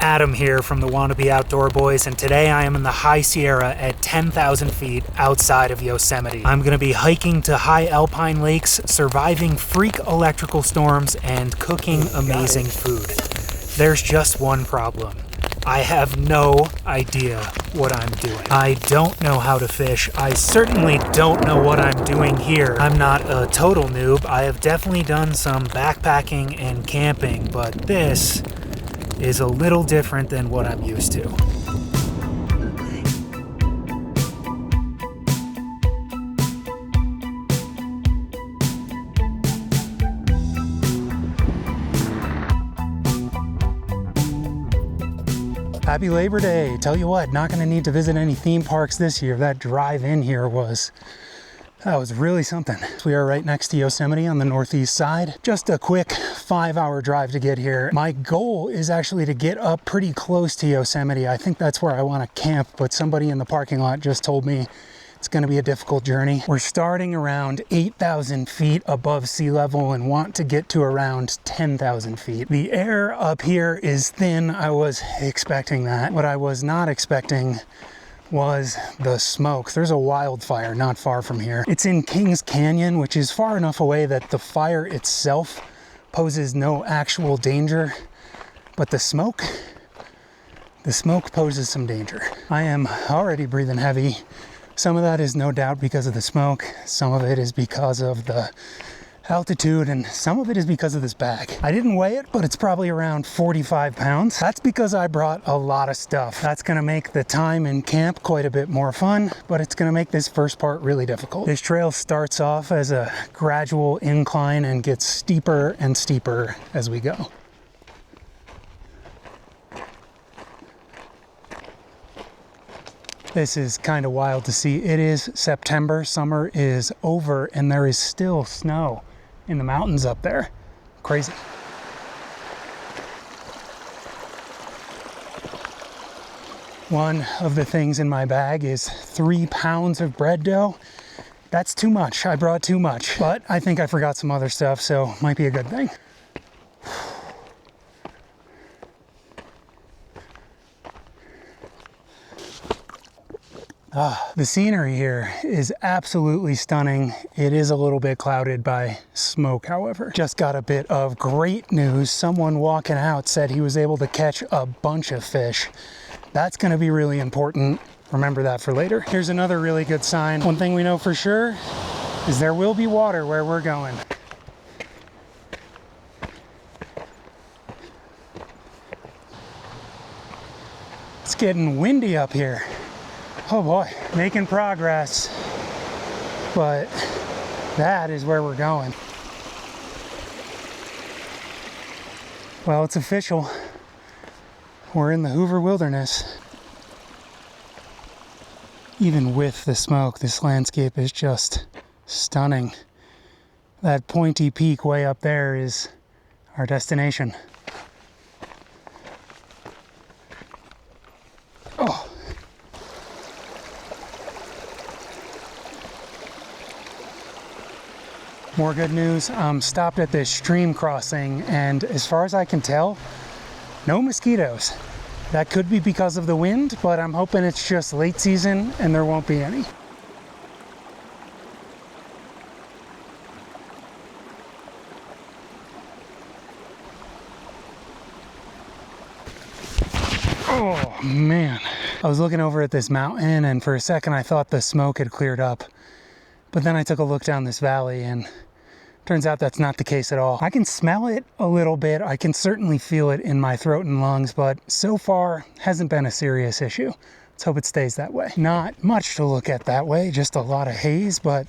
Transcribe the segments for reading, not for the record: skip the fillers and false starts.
Adam here from the Wannabe Outdoor Boys, and today I am in the High Sierra at 10,000 feet outside of Yosemite. I'm going to be hiking to high alpine lakes, surviving freak electrical storms, and cooking amazing food. There's just one problem. I have no idea what I'm doing. I don't know how to fish. I certainly don't know what I'm doing here. I'm not a total noob. I have definitely done some backpacking and camping, but this is a little different than what I'm used to. Happy Labor Day. Tell you what, not gonna need to visit any theme parks this year. That drive in here was really something. We are right next to Yosemite on the northeast side. Just a quick 5-hour drive to get here. My goal is actually to get up pretty close to Yosemite. I think that's where I want to camp, but somebody in the parking lot just told me it's going to be a difficult journey. We're starting around 8,000 feet above sea level and want to get to around 10,000 feet. The air up here is thin. I was expecting that. What I was not expecting was the smoke. There's a wildfire not far from here. It's in Kings Canyon, which is far enough away that the fire itself poses no actual danger, but the smoke poses some danger. I am already breathing heavy. Some of that is no doubt because of the smoke. Some of it is because of the altitude, and some of it is because of this bag. I didn't weigh it, but it's probably around 45 pounds. That's because I brought a lot of stuff. That's gonna make the time in camp quite a bit more fun, but it's gonna make this first part really difficult. This trail starts off as a gradual incline and gets steeper and steeper as we go. This is kind of wild to see. It is September, summer is over, and there is still snow in the mountains up there. Crazy. One of the things in my bag is 3 pounds of bread dough. That's too much. I brought too much, but I think I forgot some other stuff, so might be a good thing. The scenery here is absolutely stunning. It is a little bit clouded by smoke, however. Just got a bit of great news. Someone walking out said he was able to catch a bunch of fish. That's gonna be really important. Remember that for later. Here's another really good sign. One thing we know for sure is there will be water where we're going. It's getting windy up here. Oh boy, making progress, but that is where we're going. Well, it's official. We're in the Hoover Wilderness. Even with the smoke, this landscape is just stunning. That pointy peak way up there is our destination. Oh. More good news, I'm stopped at this stream crossing, and as far as I can tell, no mosquitoes. That could be because of the wind, but I'm hoping it's just late season and there won't be any. Oh man. I was looking over at this mountain, and for a second I thought the smoke had cleared up. But then I took a look down this valley, and turns out that's not the case at all. I can smell it a little bit. I can certainly feel it in my throat and lungs, but so far hasn't been a serious issue. Let's hope it stays that way. Not much to look at that way, just a lot of haze, but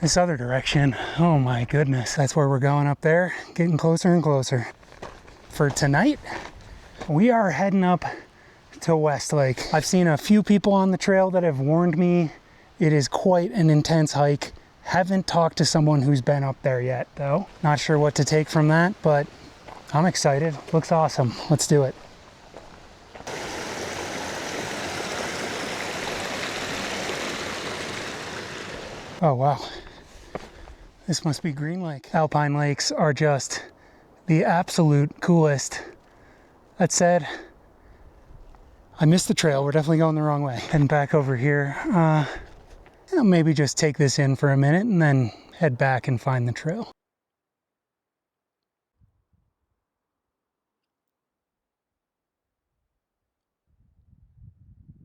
this other direction, oh my goodness, that's where we're going up there, getting closer and closer. For tonight, we are heading up to Westlake. I've seen a few people on the trail that have warned me it is quite an intense hike. Haven't talked to someone who's been up there yet, though. Not sure what to take from that, but I'm excited. Looks awesome. Let's do it. Oh, wow. This must be Green Lake. Alpine lakes are just the absolute coolest. That said, I missed the trail. We're definitely going the wrong way. Heading back over here. I'll maybe just take this in for a minute and then head back and find the trail.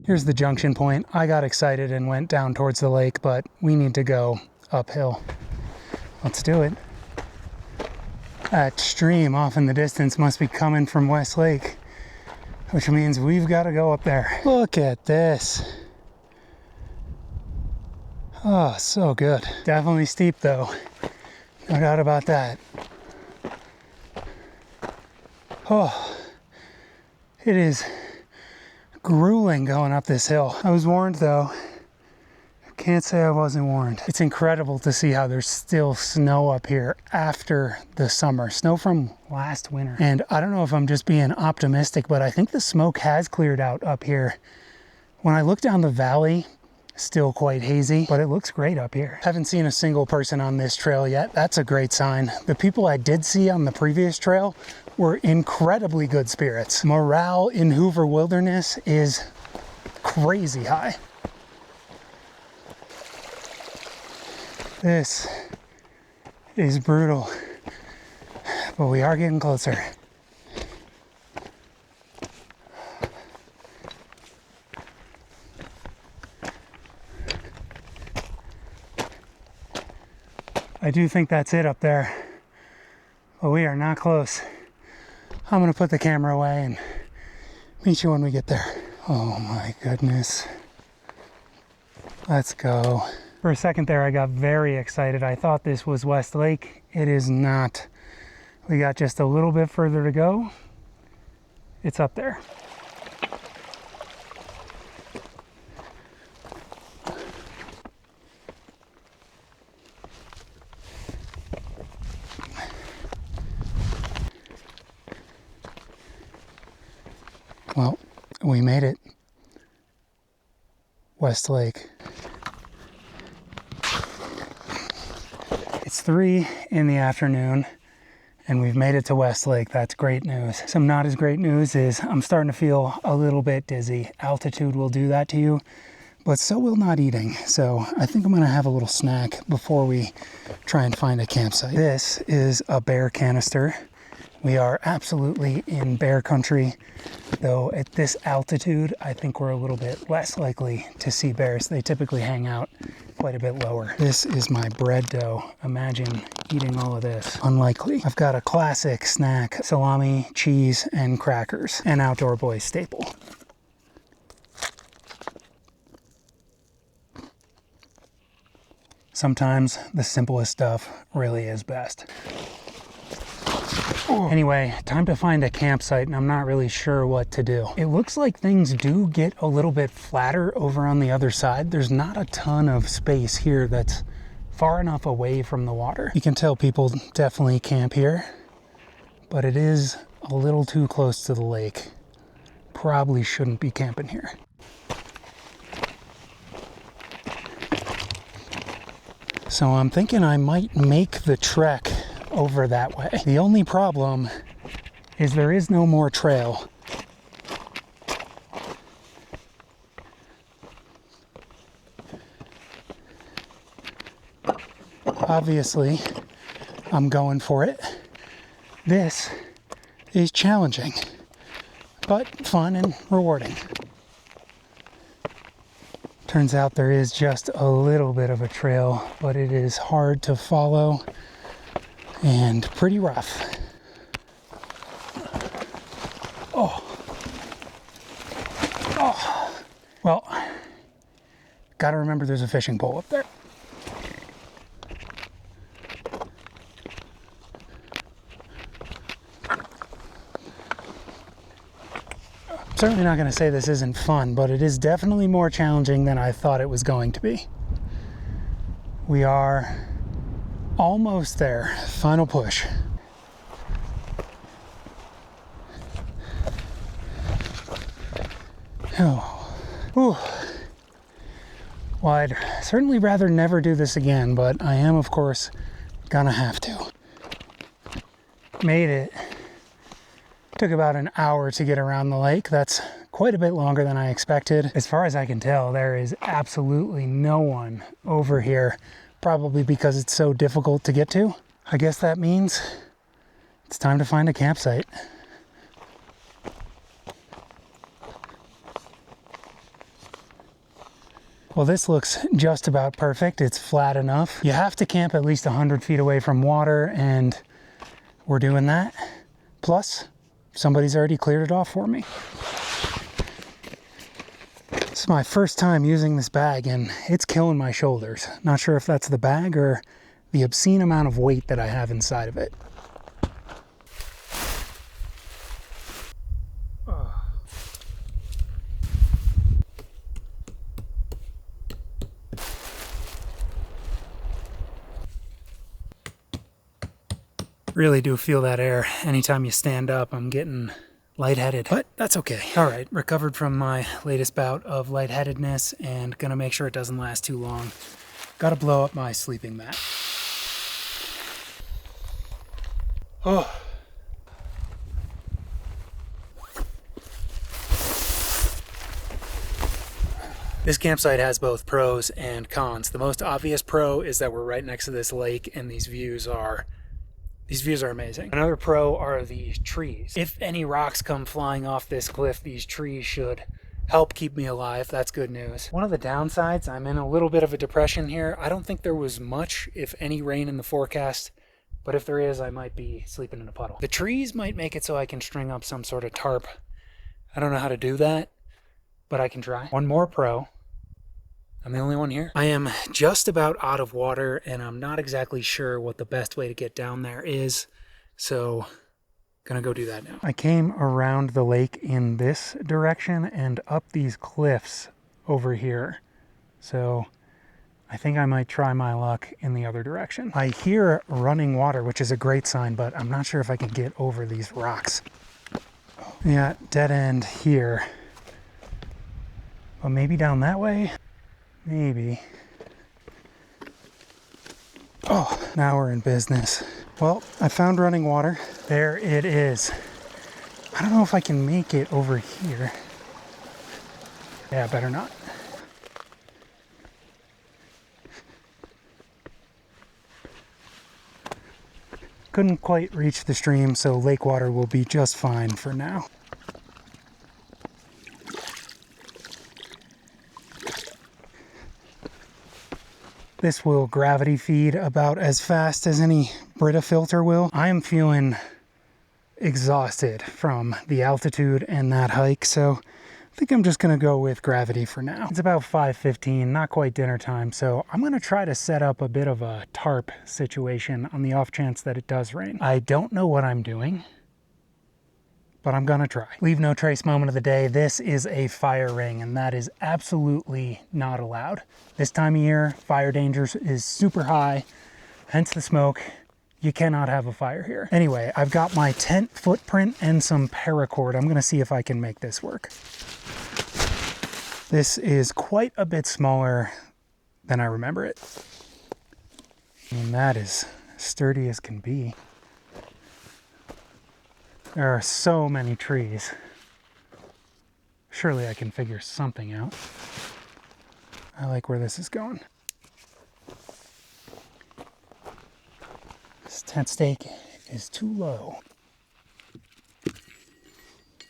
Here's the junction point. I got excited and went down towards the lake, but we need to go uphill. Let's do it. That stream off in the distance must be coming from West Lake, which means we've got to go up there. Look at this. Oh, so good. Definitely steep though. No doubt about that. Oh, it is grueling going up this hill. I was warned though. Can't say I wasn't warned. It's incredible to see how there's still snow up here after the summer. Snow from last winter. And I don't know if I'm just being optimistic, but I think the smoke has cleared out up here. When I look down the valley, still quite hazy, but it looks great up here. Haven't seen a single person on this trail yet. That's a great sign. The people I did see on the previous trail were incredibly good spirits. Morale in Hoover Wilderness is crazy high. This is brutal, but we are getting closer. I do think that's it up there, but we are not close. I'm gonna put the camera away and meet you when we get there. Oh my goodness. Let's go. For a second there, I got very excited. I thought this was West Lake. It is not. We got just a little bit further to go. It's up there. Well, we made it. West Lake. It's 3 in the afternoon and we've made it to West Lake. That's great news. Some not as great news is I'm starting to feel a little bit dizzy. Altitude will do that to you, but so will not eating. So I think I'm gonna have a little snack before we try and find a campsite. This is a bear canister. We are absolutely in bear country, though at this altitude, I think we're a little bit less likely to see bears. They typically hang out quite a bit lower. This is my bread dough. Imagine eating all of this. Unlikely. I've got a classic snack, salami, cheese, and crackers, an outdoor boy staple. Sometimes the simplest stuff really is best. Anyway, time to find a campsite, and I'm not really sure what to do. It looks like things do get a little bit flatter over on the other side. There's not a ton of space here that's far enough away from the water. You can tell people definitely camp here, but it is a little too close to the lake. Probably shouldn't be camping here. So I'm thinking I might make the trek over that way. The only problem is there is no more trail. Obviously, I'm going for it. This is challenging, but fun and rewarding. Turns out there is just a little bit of a trail, but it is hard to follow and pretty rough. Oh. Well, gotta remember there's a fishing pole up there. I'm certainly not gonna say this isn't fun, but it is definitely more challenging than I thought it was going to be. We are almost there. Final push. Oh. Ooh. Well, I'd certainly rather never do this again, but I am, of course, gonna have to. Made it. Took about an hour to get around the lake. That's quite a bit longer than I expected. As far as I can tell, there is absolutely no one over here, probably because it's so difficult to get to. I guess that means it's time to find a campsite. Well, this looks just about perfect. It's flat enough. You have to camp at least 100 feet away from water, and we're doing that. Plus, somebody's already cleared it off for me. This is my first time using this bag, and it's killing my shoulders. Not sure if that's the bag or the obscene amount of weight that I have inside of it. Really do feel that air. Anytime you stand up, I'm getting lightheaded, but that's okay. All right, recovered from my latest bout of lightheadedness and gonna make sure it doesn't last too long. Gotta blow up my sleeping mat. Oh. This campsite has both pros and cons. The most obvious pro is that we're right next to this lake and these views are amazing. Another pro are these trees. If any rocks come flying off this cliff, these trees should help keep me alive. That's good news. One of the downsides, I'm in a little bit of a depression here. I don't think there was much, if any, rain in the forecast, but if there is, I might be sleeping in a puddle. The trees might make it so I can string up some sort of tarp. I don't know how to do that, but I can try. One more pro. I'm the only one here. I am just about out of water, and I'm not exactly sure what the best way to get down there is, so gonna go do that now. I came around the lake in this direction and up these cliffs over here, so I think I might try my luck in the other direction. I hear running water, which is a great sign, but I'm not sure if I can get over these rocks. Yeah, dead end here, but maybe down that way? Maybe. Oh, now we're in business. Well, I found running water. There it is. I don't know if I can make it over here. Yeah, better not. Couldn't quite reach the stream, so lake water will be just fine for now. This will gravity feed about as fast as any Brita filter will. I am feeling exhausted from the altitude and that hike, so I think I'm just gonna go with gravity for now. It's about 5:15, not quite dinner time, so I'm gonna try to set up a bit of a tarp situation on the off chance that it does rain. I don't know what I'm doing, but I'm gonna try. Leave no trace moment of the day. This is a fire ring, and that is absolutely not allowed. This time of year, fire danger is super high, hence the smoke. You cannot have a fire here. Anyway, I've got my tent footprint and some paracord. I'm gonna see if I can make this work. This is quite a bit smaller than I remember it. And that is sturdy as can be. There are so many trees. Surely I can figure something out. I like where this is going. This tent stake is too low.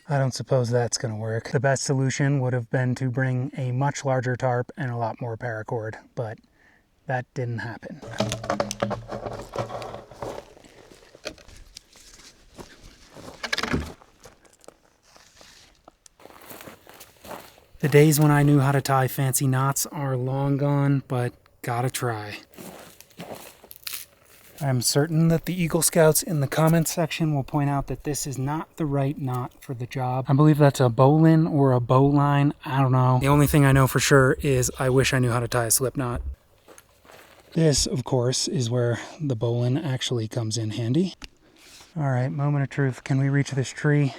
I don't suppose that's gonna work. The best solution would have been to bring a much larger tarp and a lot more paracord, but that didn't happen. The days when I knew how to tie fancy knots are long gone, but gotta try. I'm certain that the Eagle Scouts in the comments section will point out that this is not the right knot for the job. I believe that's a bowline or a bowline. I don't know. The only thing I know for sure is I wish I knew how to tie a slip knot. This, of course, is where the bowline actually comes in handy. All right, moment of truth. Can we reach this tree?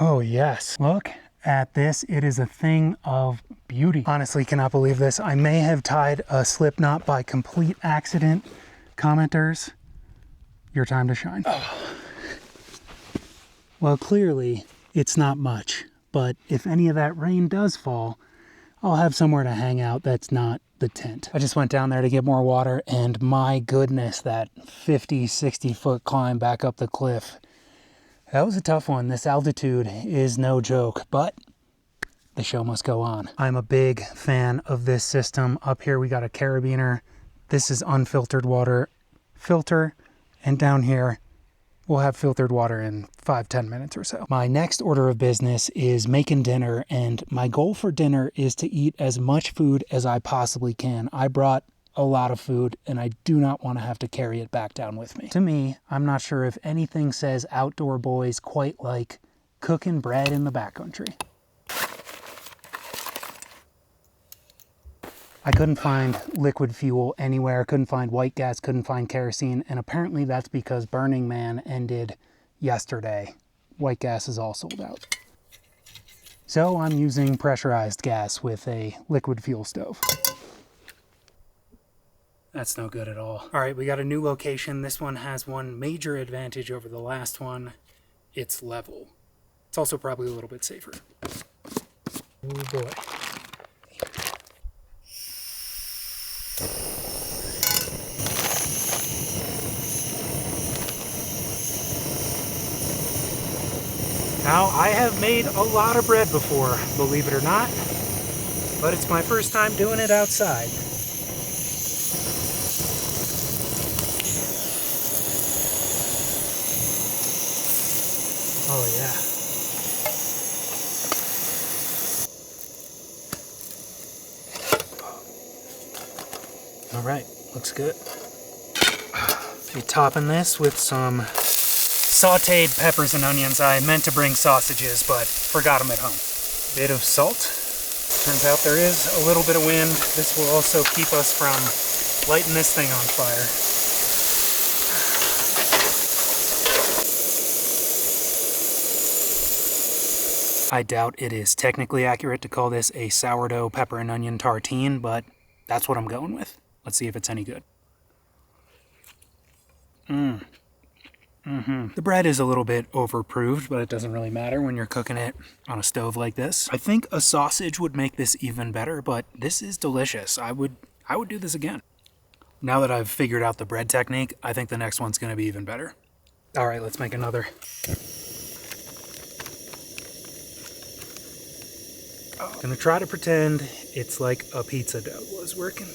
Oh yes, look at this. It is a thing of beauty. Honestly, cannot believe this. I may have tied a slip knot by complete accident. Commenters, your time to shine. Well, clearly it's not much, but if any of that rain does fall, I'll have somewhere to hang out that's not the tent. I just went down there to get more water, and my goodness, that 50, 60 foot climb back up the cliff. That was a tough one. This altitude is no joke, but the show must go on. I'm a big fan of this system. Up here we got a carabiner. This is unfiltered water filter, and down here we'll have filtered water in 5-10 minutes or so. My next order of business is making dinner, and my goal for dinner is to eat as much food as I possibly can. I brought a lot of food, and I do not want to have to carry it back down with me. To me, I'm not sure if anything says outdoor boys quite like cooking bread in the backcountry. I couldn't find liquid fuel anywhere, couldn't find white gas, couldn't find kerosene, and apparently that's because Burning Man ended yesterday. White gas is all sold out. So I'm using pressurized gas with a liquid fuel stove. That's no good at all. All right, we got a new location. This one has one major advantage over the last one. It's level. It's also probably a little bit safer. Oh boy. Now, I have made a lot of bread before, believe it or not, but it's my first time doing it outside. Oh yeah. All right, looks good. Be topping this with some sauteed peppers and onions. I meant to bring sausages, but forgot them at home. Bit of salt. Turns out there is a little bit of wind. This will also keep us from lighting this thing on fire. I doubt it is technically accurate to call this a sourdough pepper and onion tartine, but that's what I'm going with. Let's see if it's any good. The bread is a little bit overproofed, but it doesn't really matter when you're cooking it on a stove like this. I think a sausage would make this even better, but this is delicious. I would do this again. Now that I've figured out the bread technique, I think the next one's going to be even better. All right, let's make another. I'm gonna try to pretend it's like a pizza dough was working.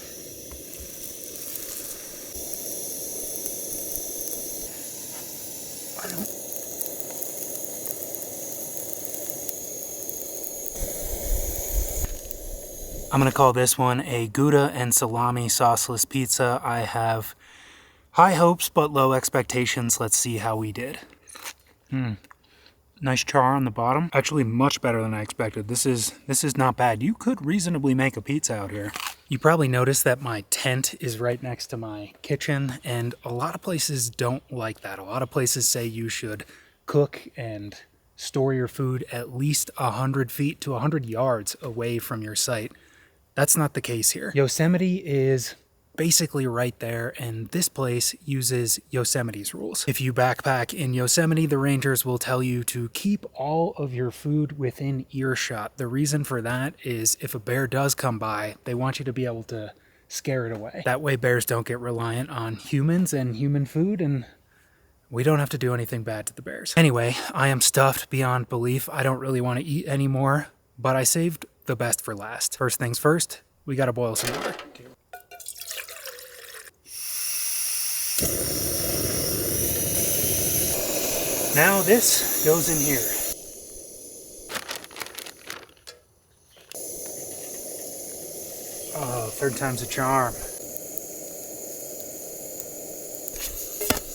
I'm gonna call this one a Gouda and salami sauceless pizza. I have high hopes but low expectations. Let's see how we did. Nice char on the bottom. Actually much better than I expected. This is not bad. You could reasonably make a pizza out here. You probably noticed that my tent is right next to my kitchen, and a lot of places don't like that. A lot of places say you should cook and store your food at least 100 feet to 100 yards away from your site. That's not the case here. Yosemite is basically right there, and this place uses Yosemite's rules. If you backpack in Yosemite, the rangers will tell you to keep all of your food within earshot. The reason for that is if a bear does come by, they want you to be able to scare it away. That way bears don't get reliant on humans and human food, and we don't have to do anything bad to the bears. Anyway, I am stuffed beyond belief. I don't really want to eat anymore, but I saved the best for last. First things first, we gotta boil some water. Now this goes in here. Oh, third time's a charm.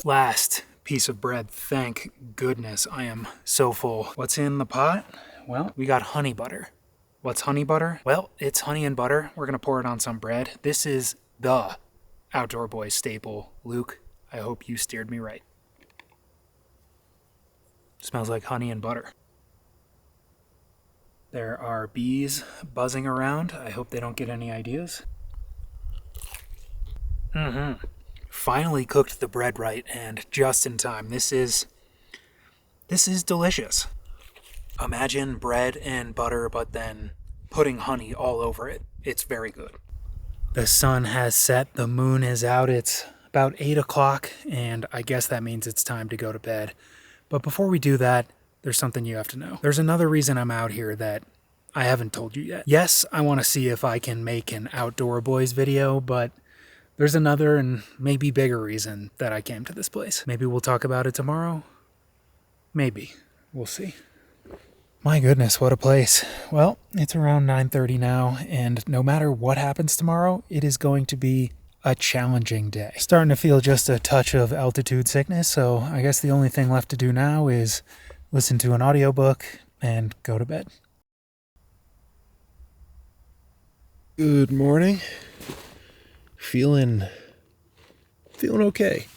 Last piece of bread, thank goodness. I am so full. What's in the pot? Well, we got honey butter. What's honey butter? Well, it's honey and butter. We're gonna pour it on some bread. This is the Outdoor Boy staple. Luke, I hope you steered me right. Smells like honey and butter. There are bees buzzing around. I hope they don't get any ideas. Finally cooked the bread right and just in time. This is delicious. Imagine bread and butter, but then putting honey all over it. It's very good. The sun has set, the moon is out. It's about 8 o'clock, and I guess that means it's time to go to bed. But before we do that, there's something you have to know. There's another reason I'm out here that I haven't told you yet. Yes, I want to see if I can make an Outdoor Boys video, but there's another and maybe bigger reason that I came to this place. Maybe we'll talk about it tomorrow. Maybe. We'll see. My goodness, what a place. Well, it's around 9:30 now, and no matter what happens tomorrow, it is going to be a challenging day. Starting to feel just a touch of altitude sickness, so I guess the only thing left to do now is listen to an audiobook and go to bed. Good morning. Feeling okay.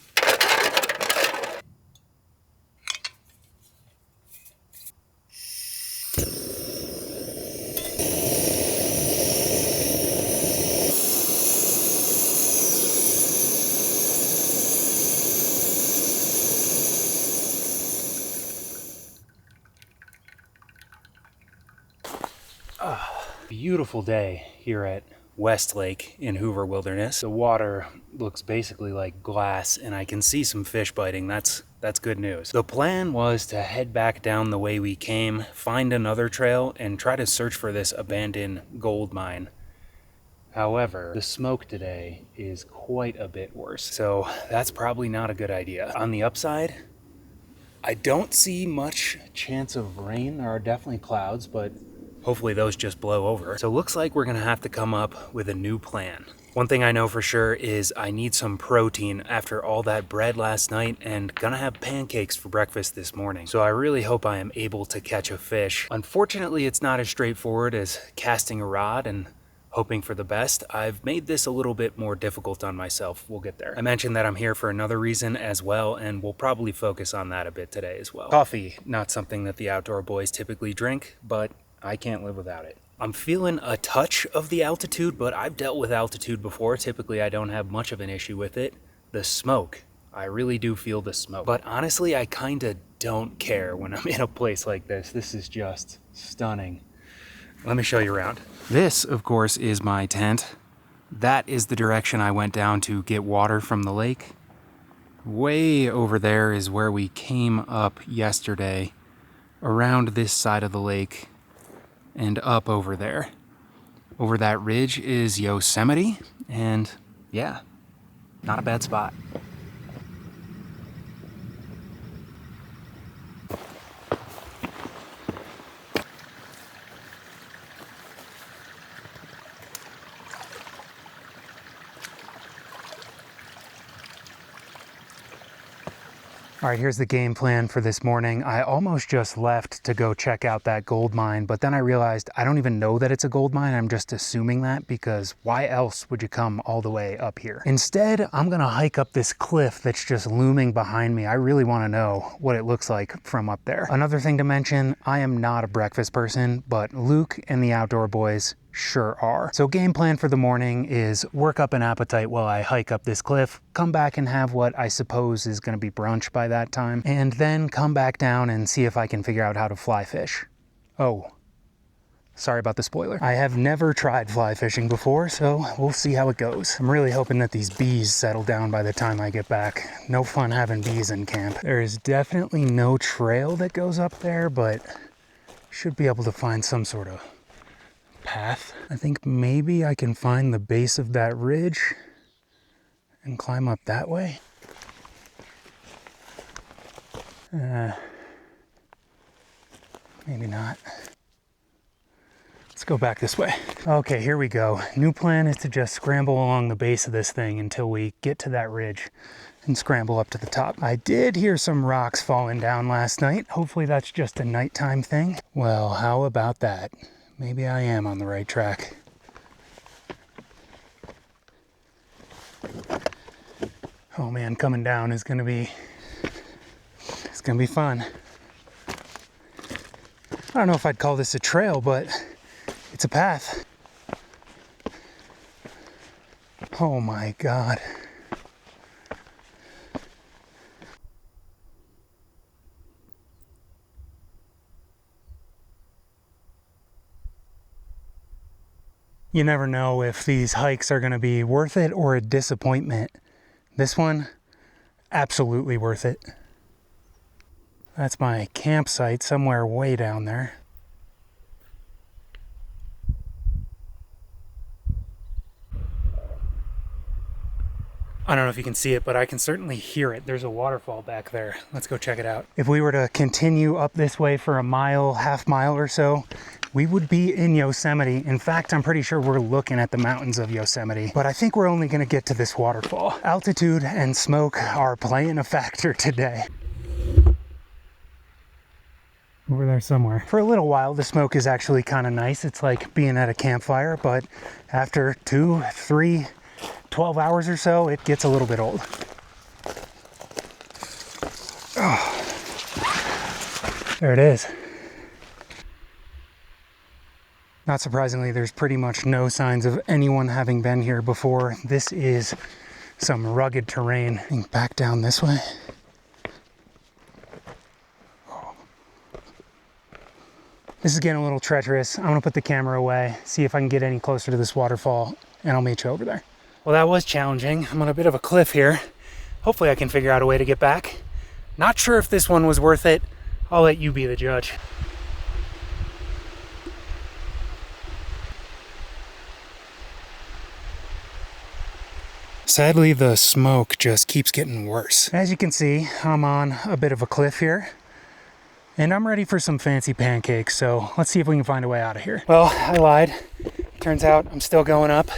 Beautiful day here at Westlake in Hoover Wilderness. The water looks basically like glass and I can see some fish biting. That's good news. The plan was to head back down the way we came, find another trail, and try to search for this abandoned gold mine. However, the smoke today is quite a bit worse, so that's probably not a good idea. On the upside, I don't see much chance of rain. There are definitely clouds, but hopefully those just blow over. So it looks like we're gonna have to come up with a new plan. One thing I know for sure is I need some protein after all that bread last night and gonna have pancakes for breakfast this morning. So I really hope I am able to catch a fish. Unfortunately, it's not as straightforward as casting a rod and hoping for the best. I've made this a little bit more difficult on myself. We'll get there. I mentioned that I'm here for another reason as well, and we'll probably focus on that a bit today as well. Coffee, not something that the Outdoor Boys typically drink, but I can't live without it. I'm feeling a touch of the altitude, but I've dealt with altitude before. Typically, I don't have much of an issue with it. The smoke, I really do feel the smoke. But honestly, I kinda don't care when I'm in a place like this. This is just stunning. Let me show you around. This, of course, is my tent. That is the direction I went down to get water from the lake. Way over there is where we came up yesterday, around this side of the lake, and up over there. Over that ridge is Yosemite, and yeah, not a bad spot. All right, here's the game plan for this morning. I almost just left to go check out that gold mine, but then I realized I don't even know that it's a gold mine. I'm just assuming that, because why else would you come all the way up here? Instead, I'm gonna hike up this cliff that's just looming behind me. I really wanna know what it looks like from up there. Another thing to mention, I am not a breakfast person, but Luke and the Outdoor Boys sure are. So game plan for the morning is work up an appetite while I hike up this cliff, come back and have what I suppose is going to be brunch by that time, and then come back down and see if I can figure out how to fly fish. Oh, sorry about the spoiler. I have never tried fly fishing before, so we'll see how it goes. I'm really hoping that these bees settle down by the time I get back. No fun having bees in camp. There is definitely no trail that goes up there, but should be able to find some sort of path. I think maybe I can find the base of that ridge and climb up that way. Maybe not. Let's go back this way. Okay, here we go. New plan is to just scramble along the base of this thing until we get to that ridge and scramble up to the top. I did hear some rocks falling down last night. Hopefully that's just a nighttime thing. Well, how about that? Maybe I am on the right track. Oh man, coming down is gonna be fun. I don't know if I'd call this a trail, but it's a path. Oh my God. You never know if these hikes are gonna be worth it or a disappointment. This one, absolutely worth it. That's my campsite somewhere way down there. I don't know if you can see it, but I can certainly hear it. There's a waterfall back there. Let's go check it out. If we were to continue up this way for a mile, half mile or so, we would be in Yosemite. In fact, I'm pretty sure we're looking at the mountains of Yosemite, but I think we're only gonna get to this waterfall. Altitude and smoke are playing a factor today. Over there somewhere. For a little while, the smoke is actually kind of nice. It's like being at a campfire, but after 2, 3, 12 hours or so, it gets a little bit old. Oh. There it is. Not surprisingly, there's pretty much no signs of anyone having been here before. This is some rugged terrain. Back down this way. This is getting a little treacherous. I'm gonna put the camera away, see if I can get any closer to this waterfall, and I'll meet you over there. Well, that was challenging. I'm on a bit of a cliff here. Hopefully I can figure out a way to get back. Not sure if this one was worth it. I'll let you be the judge. Sadly, the smoke just keeps getting worse. As you can see, I'm on a bit of a cliff here, and I'm ready for some fancy pancakes, so let's see if we can find a way out of here. Well, I lied. Turns out I'm still going up,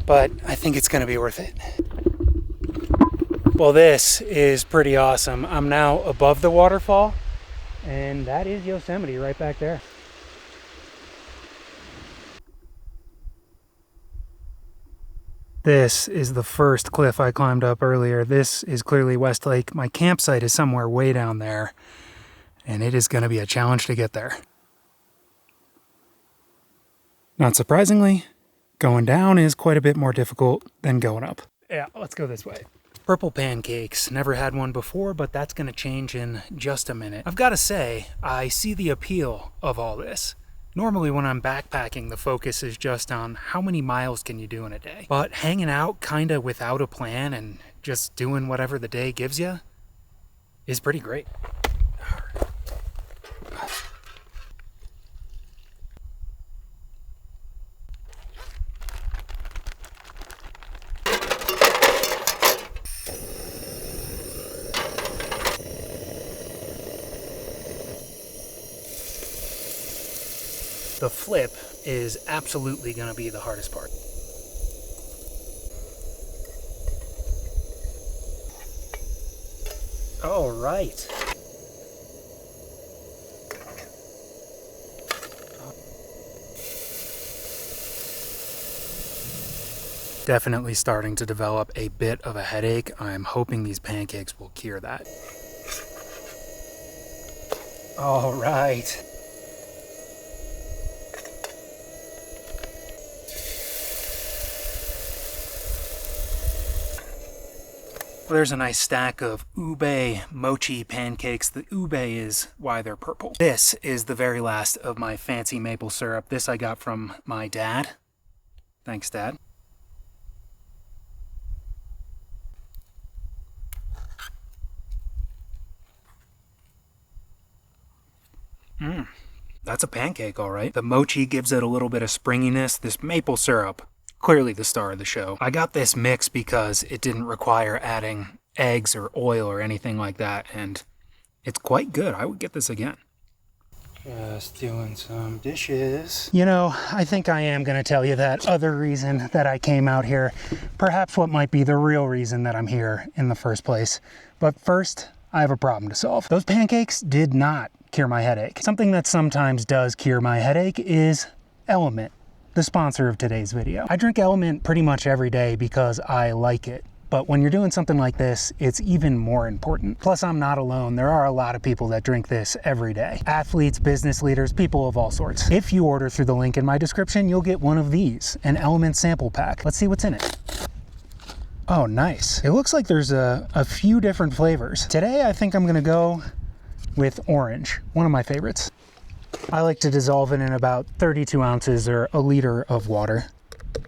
but I think it's gonna be worth it. Well, this is pretty awesome. I'm now above the waterfall, and that is Yosemite right back there. This is the first cliff I climbed up earlier. This is clearly Westlake. My campsite is somewhere way down there, and it is gonna be a challenge to get there. Not surprisingly, going down is quite a bit more difficult than going up. Yeah, let's go this way. Purple pancakes. Never had one before, but that's gonna change in just a minute. I've gotta say, I see the appeal of all this. Normally when I'm backpacking, the focus is just on how many miles can you do in a day. But hanging out kinda without a plan and just doing whatever the day gives you is pretty great. The flip is absolutely going to be the hardest part. All right. Definitely starting to develop a bit of a headache. I'm hoping these pancakes will cure that. All right. Well, there's a nice stack of ube mochi pancakes. The ube is why they're purple. This is the very last of my fancy maple syrup. This I got from my dad. Thanks, Dad. That's a pancake, all right. The mochi gives it a little bit of springiness. This maple syrup, clearly the star of the show. I got this mix because it didn't require adding eggs or oil or anything like that, and it's quite good. I would get this again. Just doing some dishes. You know, I think I am going to tell you that other reason that I came out here, perhaps what might be the real reason that I'm here in the first place. But first, I have a problem to solve. Those pancakes did not cure my headache. Something that sometimes does cure my headache is Element, the sponsor of today's video. I drink Element pretty much every day because I like it. But when you're doing something like this, it's even more important. Plus, I'm not alone. There are a lot of people that drink this every day. Athletes, business leaders, people of all sorts. If you order through the link in my description, you'll get one of these, an Element sample pack. Let's see what's in it. Oh, nice. It looks like there's a few different flavors. Today, I think I'm gonna go with orange, one of my favorites. I like to dissolve it in about 32 ounces or a liter of water.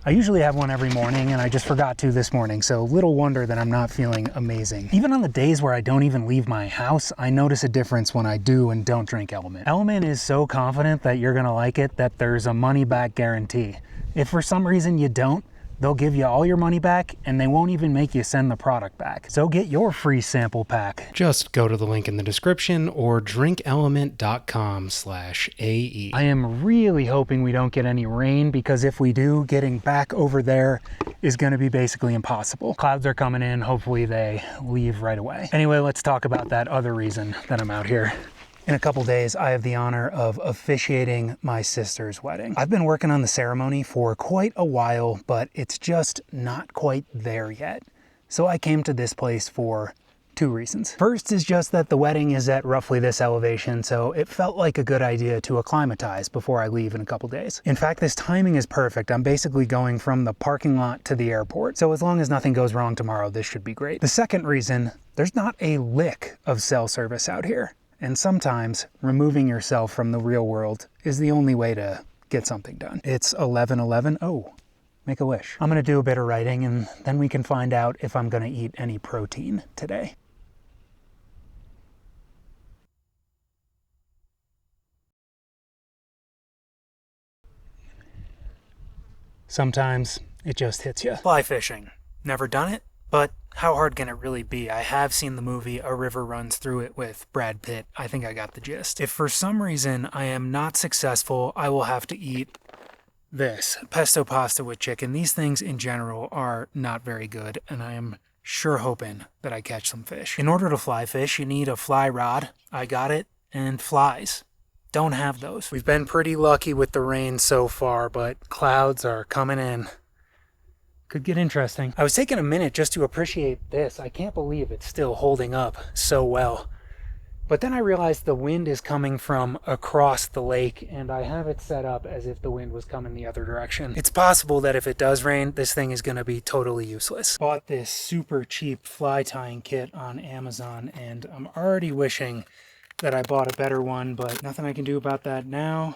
I usually have one every morning and I just forgot to this morning, so little wonder that I'm not feeling amazing. Even on the days where I don't even leave my house, I notice a difference when I do and don't drink Element. Element is so confident that you're gonna like it that there's a money back guarantee. If for some reason you don't, they'll give you all your money back and they won't even make you send the product back. So get your free sample pack. Just go to the link in the description or drinkelement.com/AE. I am really hoping we don't get any rain because if we do, getting back over there is going to be basically impossible. Clouds are coming in. Hopefully they leave right away. Anyway, let's talk about that other reason that I'm out here. In a couple days, I have the honor of officiating my sister's wedding. I've been working on the ceremony for quite a while, but it's just not quite there yet. So I came to this place for two reasons. First is just that the wedding is at roughly this elevation, so it felt like a good idea to acclimatize before I leave in a couple days. In fact, this timing is perfect. I'm basically going from the parking lot to the airport, so as long as nothing goes wrong tomorrow, this should be great. The second reason, there's not a lick of cell service out here. And sometimes removing yourself from the real world is the only way to get something done. It's 11:11. Oh, make a wish. I'm gonna do a bit of writing and then we can find out if I'm gonna eat any protein today. Sometimes it just hits you. Fly fishing. Never done it, but how hard can it really be? I have seen the movie A River Runs Through It with Brad Pitt. I think I got the gist. If for some reason I am not successful, I will have to eat this pesto pasta with chicken. These things in general are not very good, and I am sure hoping that I catch some fish. In order to fly fish, you need a fly rod. I got it, and flies. Don't have those. We've been pretty lucky with the rain so far, but clouds are coming in. Could get interesting. I was taking a minute just to appreciate this. I can't believe it's still holding up so well. But then I realized the wind is coming from across the lake, and I have it set up as if the wind was coming the other direction. It's possible that if it does rain, this thing is going to be totally useless. Bought this super cheap fly tying kit on Amazon, and I'm already wishing that I bought a better one, but nothing I can do about that now.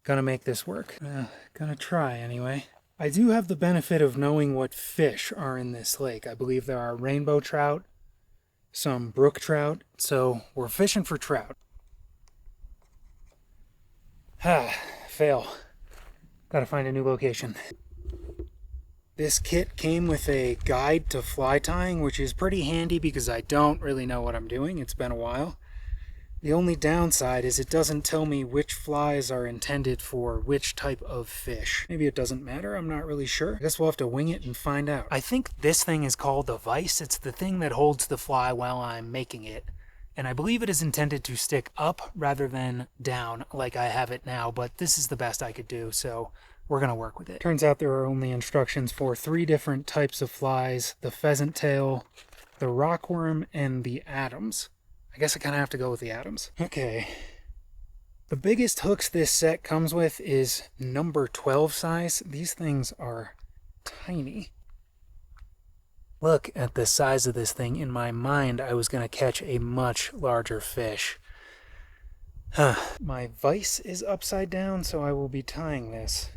Gonna make this work. Gonna try anyway. I do have the benefit of knowing what fish are in this lake. I believe there are rainbow trout, some brook trout, so we're fishing for trout. Fail. Gotta find a new location. This kit came with a guide to fly tying, which is pretty handy because I don't really know what I'm doing. It's been a while. The only downside is it doesn't tell me which flies are intended for which type of fish. Maybe it doesn't matter, I'm not really sure. I guess we'll have to wing it and find out. I think this thing is called a vise. It's the thing that holds the fly while I'm making it. And I believe it is intended to stick up rather than down like I have it now, but this is the best I could do, so we're gonna work with it. Turns out there are only instructions for 3 different types of flies: the pheasant tail, the rockworm, and the Adams. I guess I kind of have to go with the Adams. Okay. The biggest hooks this set comes with is number 12 size. These things are tiny. Look at the size of this thing. In my mind, I was going to catch a much larger fish. My vise is upside down, so I will be tying this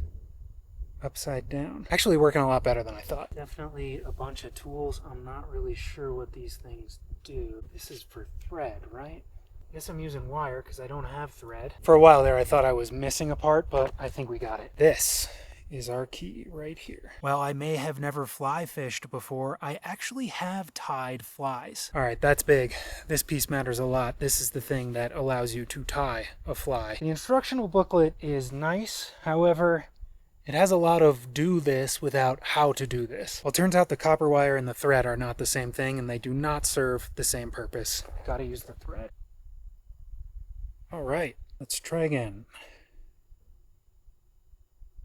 upside down. Actually working a lot better than I thought. Definitely a bunch of tools. I'm not really sure what these things do. This is for thread, right? I guess I'm using wire because I don't have thread. For a while there I thought I was missing a part, but I think we got it. This is our key right here. Well, I may have never fly fished before. I actually have tied flies. All right, that's big. This piece matters a lot. This is the thing that allows you to tie a fly. The instructional booklet is nice. However, it has a lot of do this without how to do this. Well, it turns out the copper wire and the thread are not the same thing, and they do not serve the same purpose. Gotta use the thread. All right, let's try again.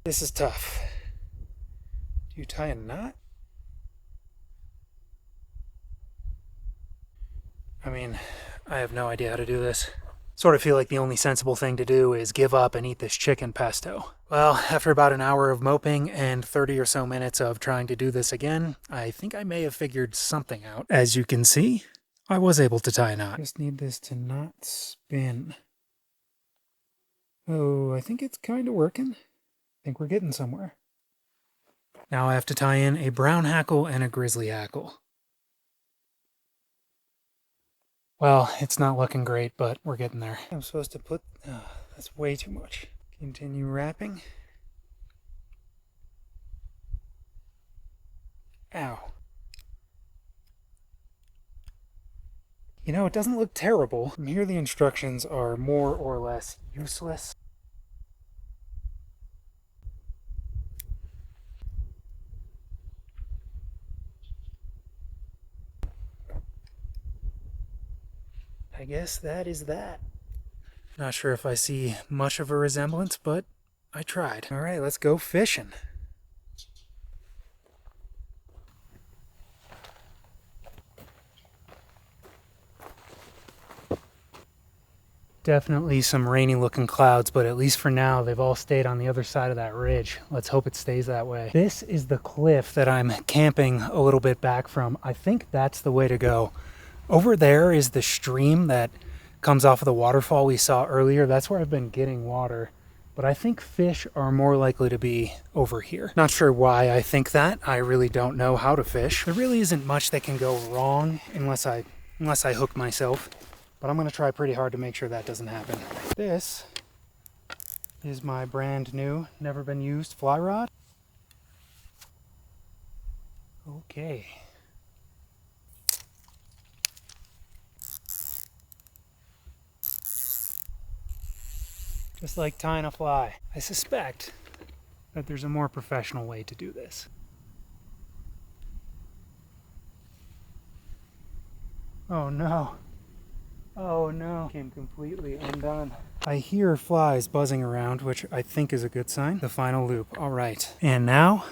This is tough. Do you tie a knot? I mean, I have no idea how to do this. Sort of feel like the only sensible thing to do is give up and eat this chicken pesto. Well, after about an hour of moping and 30 or so minutes of trying to do this again, I think I may have figured something out. As you can see, I was able to tie a knot. Just need this to not spin. Oh, I think it's kind of working. I think we're getting somewhere. Now I have to tie in a brown hackle and a grizzly hackle. Well, it's not looking great, but we're getting there. I'm supposed to put... that's way too much. Continue wrapping. Ow. You know, it doesn't look terrible. From here, the instructions are more or less useless. I guess that is that. Not sure if I see much of a resemblance, but I tried. All right, let's go fishing. Definitely some rainy looking clouds, but at least for now, they've all stayed on the other side of that ridge. Let's hope it stays that way. This is the cliff that I'm camping a little bit back from. I think that's the way to go. Over there is the stream that comes off of the waterfall we saw earlier. That's where I've been getting water. But I think fish are more likely to be over here. Not sure why I think that. I really don't know how to fish. There really isn't much that can go wrong unless I hook myself. But I'm gonna try pretty hard to make sure that doesn't happen. This is my brand new, never been used fly rod. Okay. Just like tying a fly. I suspect that there's a more professional way to do this. Oh no. Oh no. Came completely undone. I hear flies buzzing around, which I think is a good sign. The final loop. All right. And now,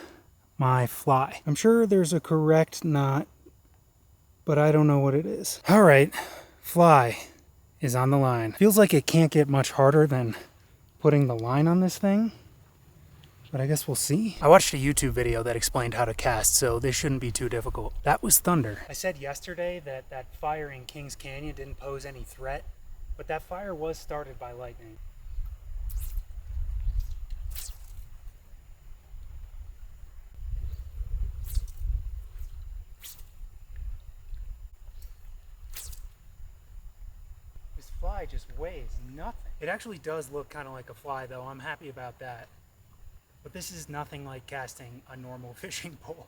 my fly. I'm sure there's a correct knot, but I don't know what it is. All right. Fly is on the line. Feels like it can't get much harder than putting the line on this thing, but I guess we'll see. I watched a YouTube video that explained how to cast, so this shouldn't be too difficult. That was thunder. I said yesterday that that fire in Kings Canyon didn't pose any threat, but that fire was started by lightning. This fly just weighs nothing. It actually does look kind of like a fly though. I'm happy about that. But this is nothing like casting a normal fishing pole.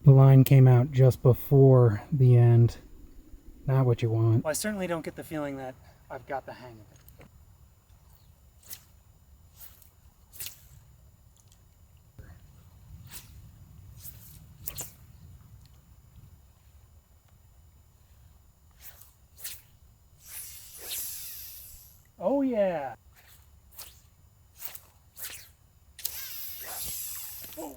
The line came out just before the end. Not what you want. Well, I certainly don't get the feeling that I've got the hang of it. Oh yeah! Whoa.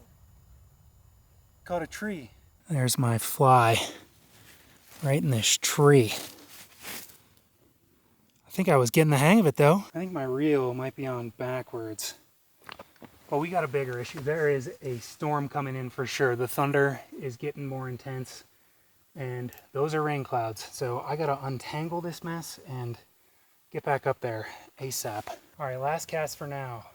Caught a tree. There's my fly, right in this tree. I think I was getting the hang of it though. I think my reel might be on backwards. But we got a bigger issue. There is a storm coming in for sure. The thunder is getting more intense and those are rain clouds. So I gotta untangle this mess and get back up there ASAP. All right, last cast for now.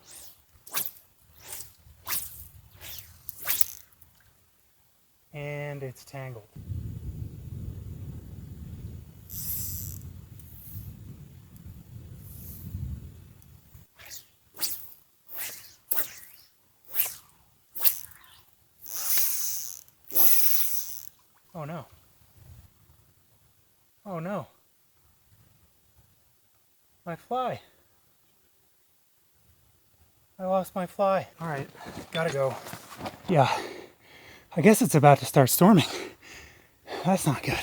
And it's tangled. Oh no. Oh no. My fly. I lost my fly. All right, gotta go. Yeah, I guess it's about to start storming. That's not good.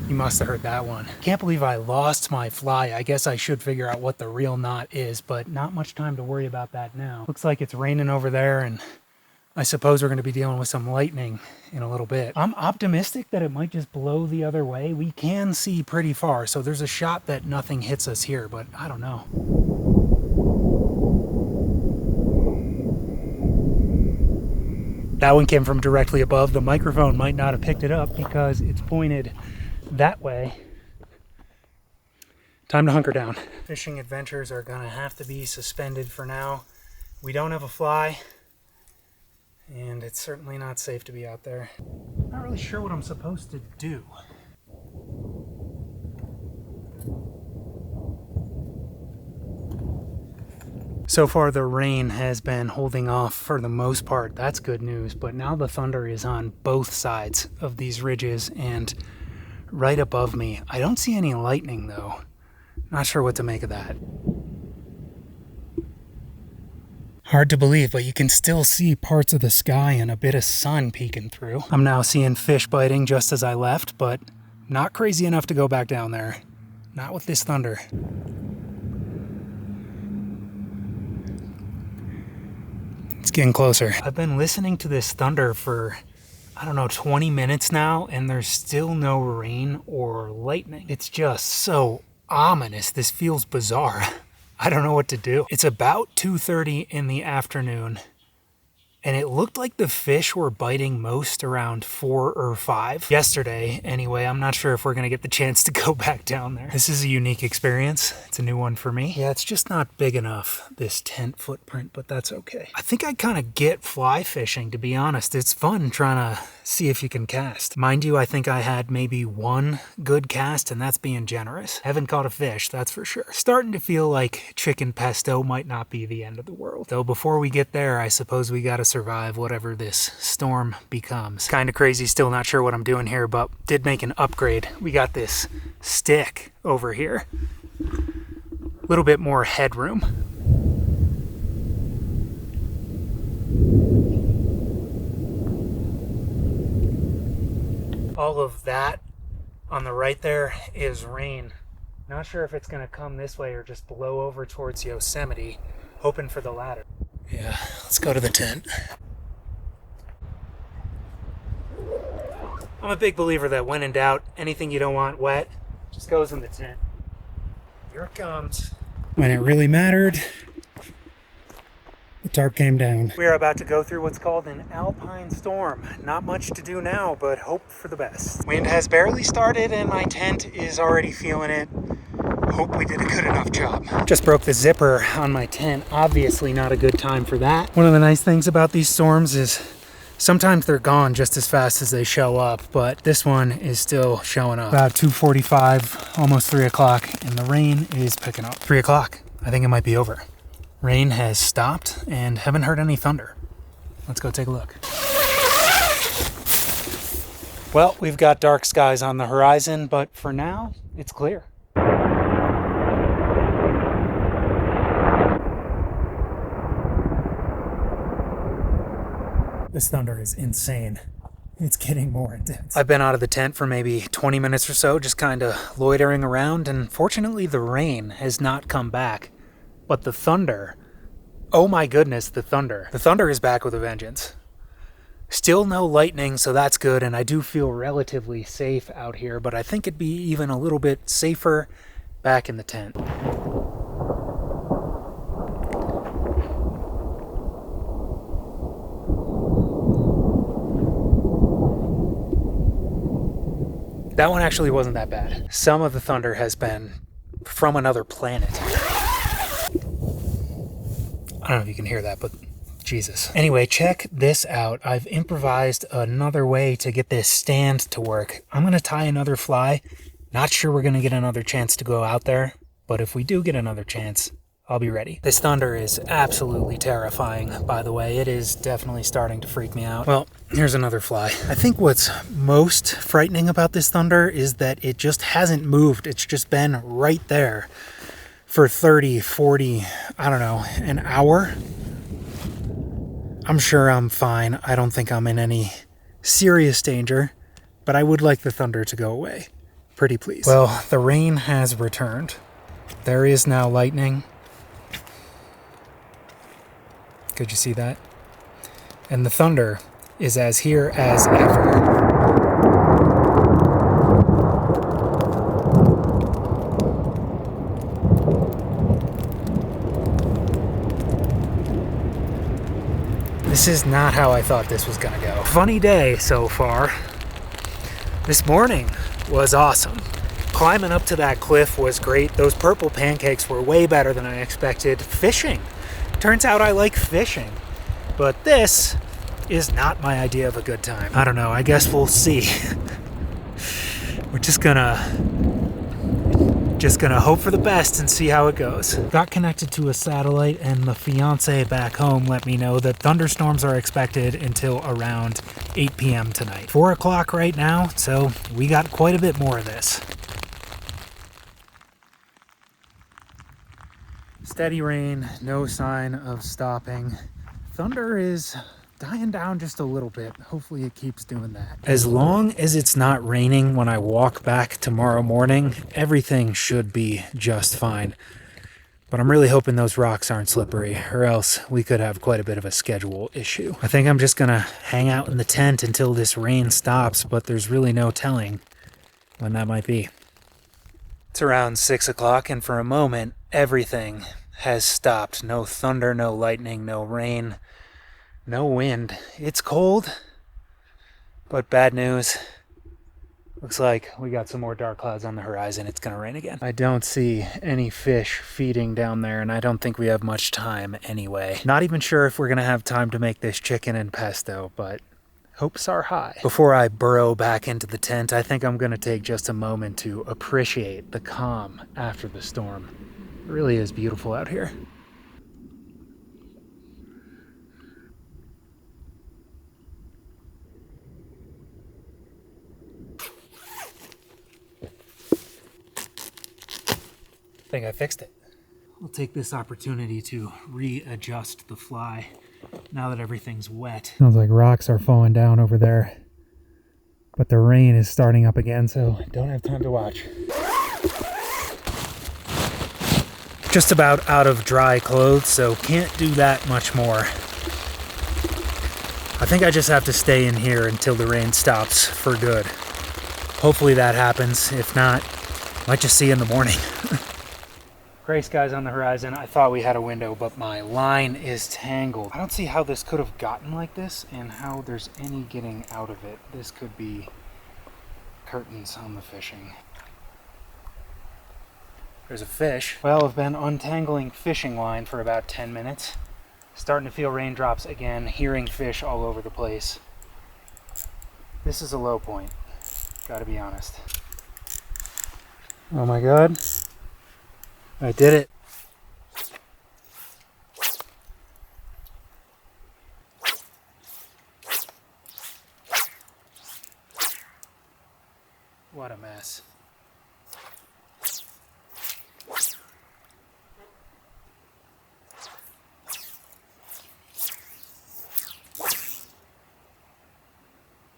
You must have heard that one. Can't believe I lost my fly. I guess I should figure out what the real knot is, but not much time to worry about that now. Looks like it's raining over there, and I suppose we're going to be dealing with some lightning in a little bit. I'm optimistic that it might just blow the other way. We can see pretty far, so there's a shot that nothing hits us here, but I don't know. That one came from directly above. The microphone might not have picked it up because it's pointed that way. Time to hunker down. Fishing adventures are gonna have to be suspended for now. We don't have a fly, and it's certainly not safe to be out there. Not really sure what I'm supposed to do. So far the rain has been holding off for the most part. That's good news, but now the thunder is on both sides of these ridges and right above me. I don't see any lightning though. Not sure what to make of that. Hard to believe, but you can still see parts of the sky and a bit of sun peeking through. I'm now seeing fish biting just as I left, but not crazy enough to go back down there. Not with this thunder. It's getting closer. I've been listening to this thunder for, I don't know, 20 minutes now, and there's still no rain or lightning. It's just so ominous. This feels bizarre. I don't know what to do. It's about 2:30 in the afternoon, and it looked like the fish were biting most around 4 or 5. Yesterday, anyway. I'm not sure if we're gonna get the chance to go back down there. This is a unique experience. It's a new one for me. Yeah, it's just not big enough, this tent footprint, but that's okay. I think I kind of get fly fishing, to be honest. It's fun trying to see if you can cast. Mind you, I think I had maybe one good cast, and that's being generous. Haven't caught a fish, that's for sure. Starting to feel like chicken pesto might not be the end of the world. Though before we get there, I suppose we gotta survive whatever this storm becomes. Kind of crazy, still not sure what I'm doing here, but did make an upgrade. We got this stick over here. A little bit more headroom. All of that on the right there is rain. Not sure if it's gonna come this way or just blow over towards Yosemite. Hoping for the latter. Yeah, let's go to the tent. I'm a big believer that when in doubt, anything you don't want wet just goes in the tent. Here it comes. When it really mattered, the tarp came down. We are about to go through what's called an alpine storm. Not much to do now, but hope for the best. Wind has barely started and my tent is already feeling it. Hope we did a good enough job. Just broke the zipper on my tent. Obviously not a good time for that. One of the nice things about these storms is sometimes they're gone just as fast as they show up, but this one is still showing up. About 2:45, almost 3 o'clock, and the rain is picking up. 3 o'clock, I think it might be over. Rain has stopped and haven't heard any thunder. Let's go take a look. Well, we've got dark skies on the horizon, but for now, it's clear. This thunder is insane. It's getting more intense. I've been out of the tent for maybe 20 minutes or so, just kind of loitering around, and fortunately the rain has not come back. But the thunder, oh my goodness, the thunder. The thunder is back with a vengeance. Still no lightning, so that's good, and I do feel relatively safe out here, but I think it'd be even a little bit safer back in the tent. That one actually wasn't that bad. Some of the thunder has been from another planet. I don't know if you can hear that, but Jesus. Anyway, check this out. I've improvised another way to get this stand to work. I'm gonna tie another fly. Not sure we're gonna get another chance to go out there, but if we do get another chance, I'll be ready. This thunder is absolutely terrifying, by the way. It is definitely starting to freak me out. Well, here's another fly. I think what's most frightening about this thunder is that it just hasn't moved. It's just been right there for 30, 40, I don't know, an hour. I'm sure I'm fine. I don't think I'm in any serious danger, but I would like the thunder to go away. Pretty please. Well, the rain has returned. There is now lightning. Could you see that? And the thunder is as here as ever. This is not how I thought this was gonna go. Funny day so far. This morning was awesome. Climbing up to that cliff was great. Those purple pancakes were way better than I expected. Fishing. Turns out I like fishing. But this is not my idea of a good time. I don't know, I guess we'll see. We're just gonna hope for the best and see how it goes. Got connected to a satellite, and the fiance back home let me know that thunderstorms are expected until around 8 p.m. tonight. 4 o'clock right now, so we got quite a bit more of this. Steady rain, no sign of stopping. Thunder is dying down just a little bit. Hopefully it keeps doing that. As long as it's not raining when I walk back tomorrow morning, everything should be just fine. But I'm really hoping those rocks aren't slippery, or else we could have quite a bit of a schedule issue. I think I'm just gonna hang out in the tent until this rain stops, but there's really no telling when that might be. It's around 6 o'clock, and for a moment, everything has stopped. No thunder, no lightning, no rain. No wind. It's cold, but bad news. Looks like we got some more dark clouds on the horizon. It's gonna rain again. I don't see any fish feeding down there, and I don't think we have much time anyway. Not even sure if we're gonna have time to make this chicken and pesto, but hopes are high. Before I burrow back into the tent, I think I'm gonna take just a moment to appreciate the calm after the storm. It really is beautiful out here. I think I fixed it. I'll take this opportunity to readjust the fly now that everything's wet. Sounds like rocks are falling down over there, but the rain is starting up again, so I don't have time to watch. Just about out of dry clothes, so can't do that much more. I think I just have to stay in here until the rain stops for good. Hopefully that happens. If not, might just see you in the morning. Gray skies on the horizon. I thought we had a window, but my line is tangled. I don't see how this could have gotten like this and how there's any getting out of it. This could be curtains on the fishing. There's a fish. Well, I've been untangling fishing line for about 10 minutes. Starting to feel raindrops again, hearing fish all over the place. This is a low point, gotta be honest. Oh my God. I did it. What a mess.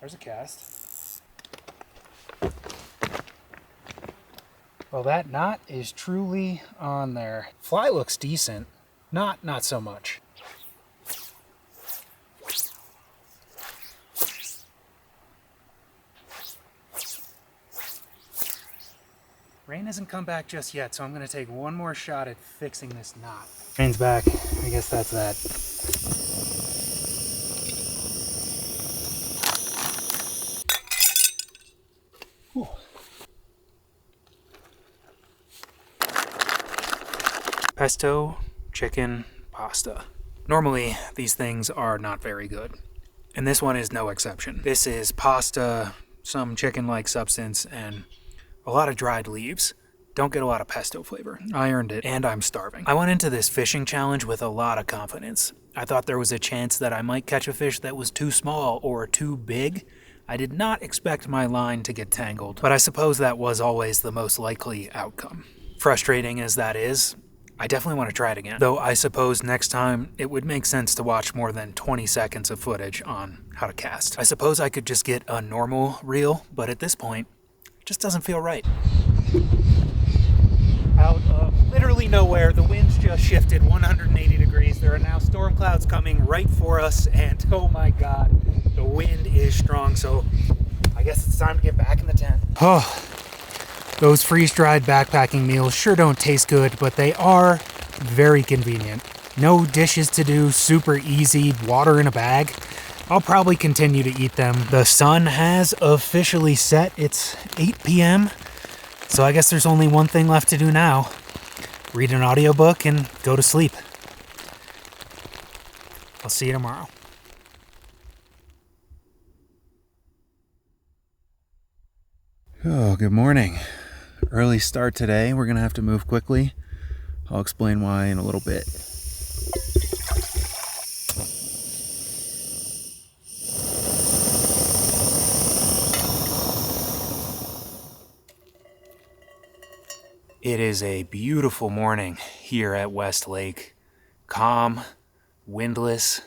There's a cast. Well, that knot is truly on there. Fly looks decent. Not so much. Rain hasn't come back just yet, so I'm gonna take one more shot at fixing this knot. Rain's back. I guess that's that. Whew. Pesto, chicken, pasta. Normally, these things are not very good, and this one is no exception. This is pasta, some chicken-like substance, and a lot of dried leaves. Don't get a lot of pesto flavor. I earned it, and I'm starving. I went into this fishing challenge with a lot of confidence. I thought there was a chance that I might catch a fish that was too small or too big. I did not expect my line to get tangled, but I suppose that was always the most likely outcome. Frustrating as that is, I definitely want to try it again. Though I suppose next time it would make sense to watch more than 20 seconds of footage on how to cast. I suppose I could just get a normal reel, but at this point, it just doesn't feel right. Out of literally nowhere, the wind's just shifted 180 degrees. There are now storm clouds coming right for us, and oh my God, the wind is strong, so I guess it's time to get back in the tent. Oh. Those freeze-dried backpacking meals sure don't taste good, but they are very convenient. No dishes to do, super easy, water in a bag. I'll probably continue to eat them. The sun has officially set. It's 8 p.m. So I guess there's only one thing left to do now. Read an audiobook and go to sleep. I'll see you tomorrow. Oh, good morning. Early start today. We're going to have to move quickly. I'll explain why in a little bit. It is a beautiful morning here at West Lake. Calm, windless.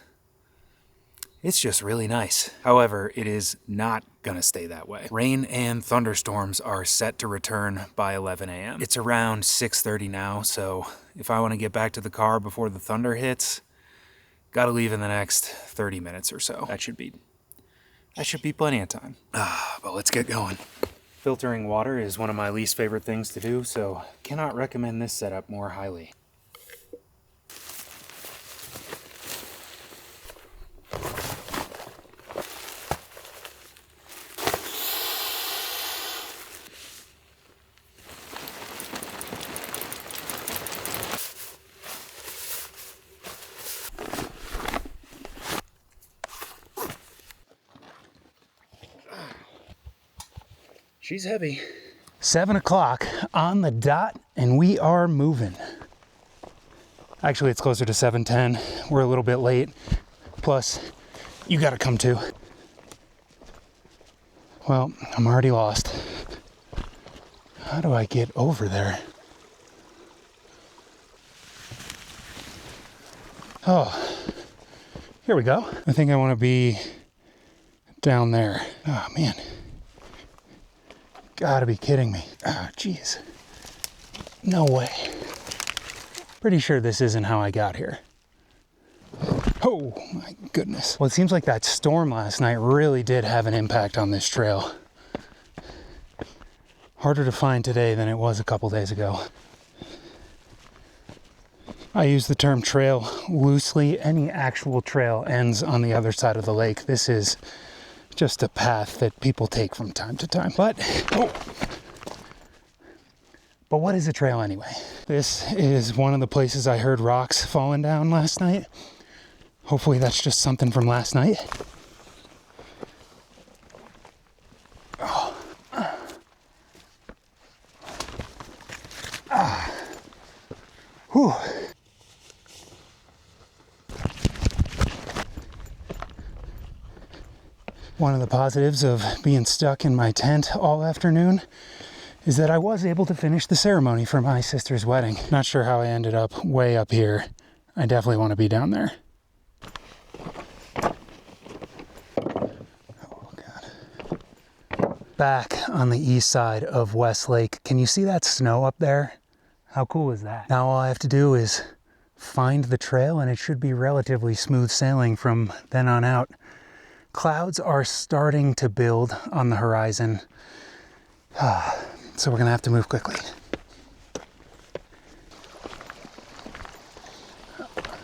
It's just really nice. However, it is not gonna stay that way. Rain and thunderstorms are set to return by 11 a.m. It's around 6:30 now, so if I want to get back to the car before the thunder hits, gotta leave in the next 30 minutes or so. That should be plenty of time. But let's get going. Filtering water is one of my least favorite things to do, so cannot recommend this setup more highly. She's heavy. 7 o'clock on the dot, and we are moving. Actually, it's closer to 7:10. We're a little bit late. Plus, you gotta come too. Well, I'm already lost. How do I get over there? Oh, here we go. I think I want to be down there. Oh, man. Gotta be kidding me. Oh, jeez. No way. Pretty sure this isn't how I got here. Oh, my goodness. Well, it seems like that storm last night really did have an impact on this trail. Harder to find today than it was a couple days ago. I use the term trail loosely. Any actual trail ends on the other side of the lake. This is just a path that people take from time to time. But what is a trail anyway? This is one of the places I heard rocks falling down last night. Hopefully that's just something from last night. Whew. One of the positives of being stuck in my tent all afternoon is that I was able to finish the ceremony for my sister's wedding. Not sure how I ended up way up here. I definitely want to be down there. Oh, God. Back on the east side of West Lake. Can you see that snow up there? How cool is that? Now all I have to do is find the trail and it should be relatively smooth sailing from then on out. Clouds are starting to build on the horizon, so we're gonna have to move quickly.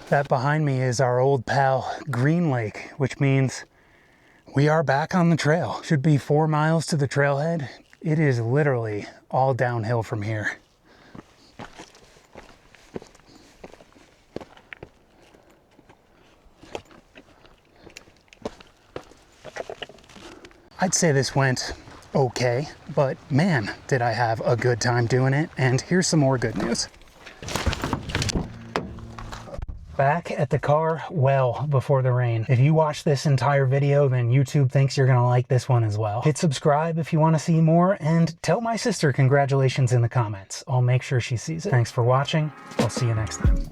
That behind me is our old pal Green Lake, which means we are back on the trail. Should be 4 miles to the trailhead. It is literally all downhill from here. I'd say this went okay, but man, did I have a good time doing it. And here's some more good news. Back at the car well before the rain. If you watch this entire video, then YouTube thinks you're gonna like this one as well. Hit subscribe if you wanna see more, and tell my sister congratulations in the comments. I'll make sure she sees it. Thanks for watching. I'll see you next time.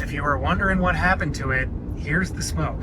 If you were wondering what happened to it, here's the smoke.